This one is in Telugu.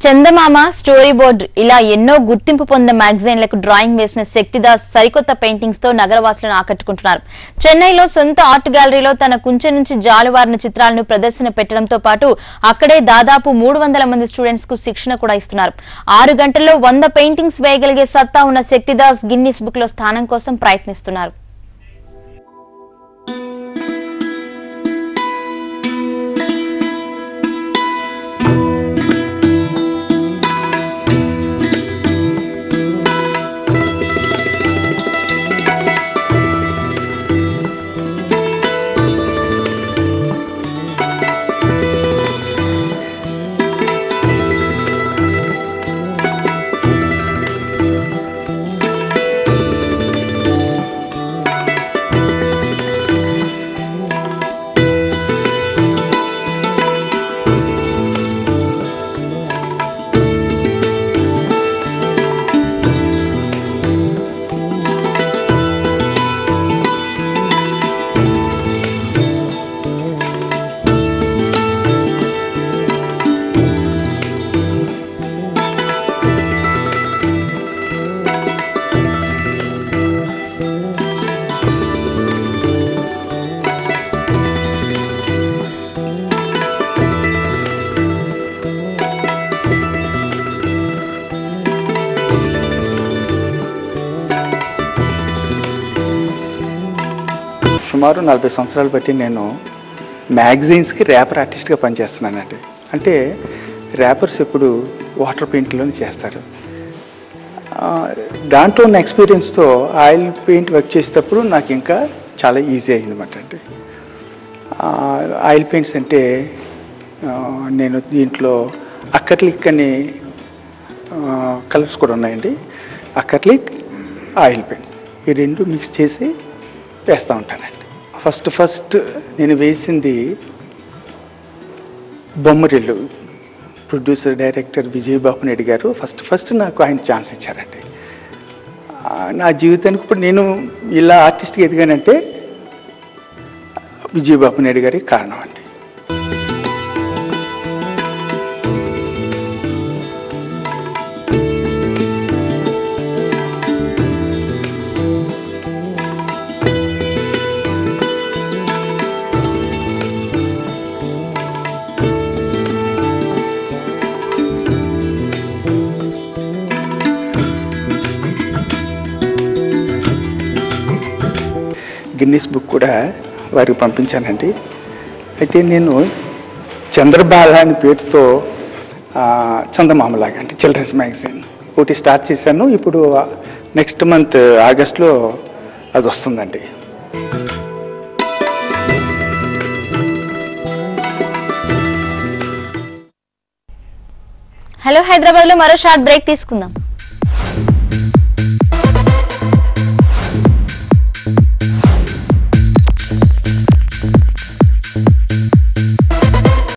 చందమామ స్టోరీ బోర్డ్ ఇలా ఎన్నో గుర్తింపు పొందిన మ్యాగజైన్లకు డ్రాయింగ్ వేసిన శక్తిదాస్ సరికొత్త పెయింటింగ్స్ తో నగరవాసులను ఆకట్టుకుంటున్నారు. చెన్నైలో సొంత ఆర్ట్ గ్యాలరీలో తన కుంచె నుంచి జాలువారిన చిత్రాలను ప్రదర్శన పెట్టడంతో పాటు అక్కడే దాదాపు 300 మంది స్టూడెంట్స్ కు శిక్షణ కూడా ఇస్తున్నారు. 6 గంటల్లో 100 పెయింటింగ్స్ వేయగలిగే సత్తా ఉన్న శక్తిదాస్ గిన్నిస్ బుక్ లో స్థానం కోసం ప్రయత్నిస్తున్నారు. సుమారు 40 సంవత్సరాలు బట్టి నేను మ్యాగజైన్స్కి ర్యాపర్ ఆర్టిస్ట్గా పనిచేస్తున్నానండి. అంటే ర్యాపర్స్ ఎప్పుడు వాటర్ పెయింట్లోనే చేస్తారు. దాంట్లో ఉన్న ఎక్స్పీరియన్స్తో ఆయిల్ పెయింట్ వర్క్ చేసేటప్పుడు నాకు ఇంకా చాలా ఈజీ అయిందన్నమాట అండి. ఆయిల్ పెయింట్స్ అంటే నేను దీంట్లో అక్రలిక్ అనే కలర్స్ కూడా ఉన్నాయండి. అక్రలిక్, ఆయిల్ పెయింట్స్ ఈ రెండు మిక్స్ చేసి వేస్తూ ఉంటానండి. ఫస్ట్ నేను వేసింది బొమ్మరిల్లు. ప్రొడ్యూసర్ డైరెక్టర్ విజయబాబు నాయుడు గారు ఫస్ట్ నాకు ఆయన ఛాన్స్ ఇచ్చారండి. నా జీవితానికి ఇప్పుడు నేను ఇలా ఆర్టిస్ట్గా ఎదిగానంటే విజయబాబు నాయుడు గారి కారణం అండి. గిన్నిస్ బుక్ కూడా వారికి పంపించానండి. అయితే నేను చంద్రబాల అని పేరుతో చందమామలాగా అంటే చిల్డ్రన్స్ మ్యాగజైన్ ఒకటి స్టార్ట్ చేశాను. ఇప్పుడు నెక్స్ట్ మంత్ ఆగస్ట్లో అది వస్తుందండి. హలో హైదరాబాద్ లో మరో షార్ట్ బ్రేక్ తీసుకుందాం.